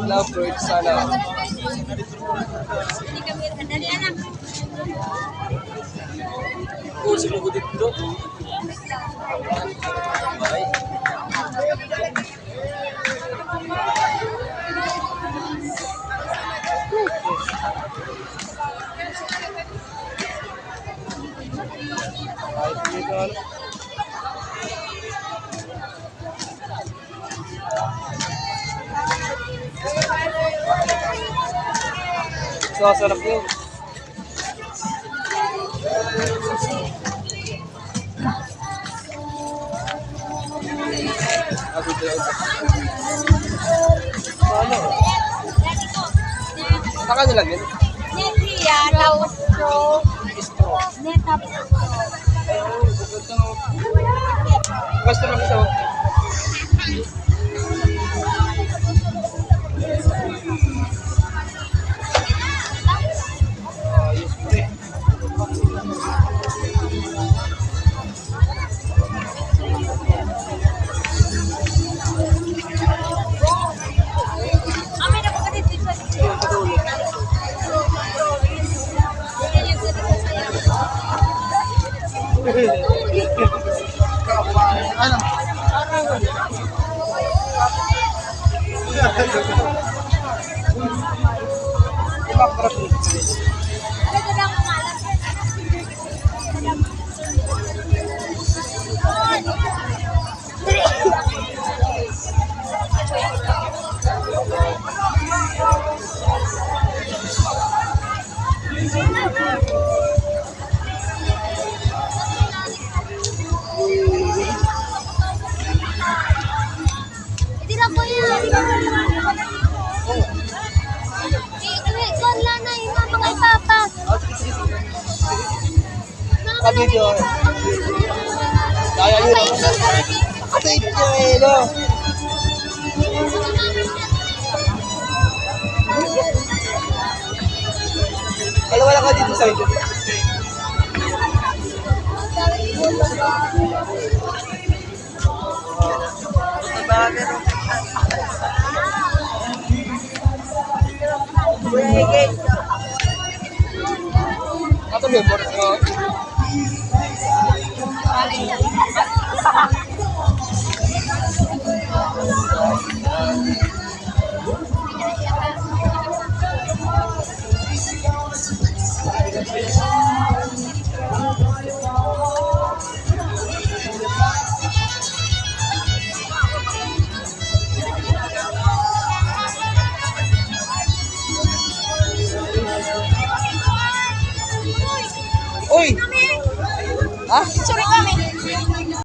Lovebird sana. Oh, sumugod dito. Bye. Sarap yun. Ano? Saka nila yun? Netria, tapos ko. Netap. Gusto lang ito. Ano? Video. Kaya yun. Nakatape niya eh, no? Wala ka dito sa ito. Ato ba yung Uy! Ha? Sorry kami.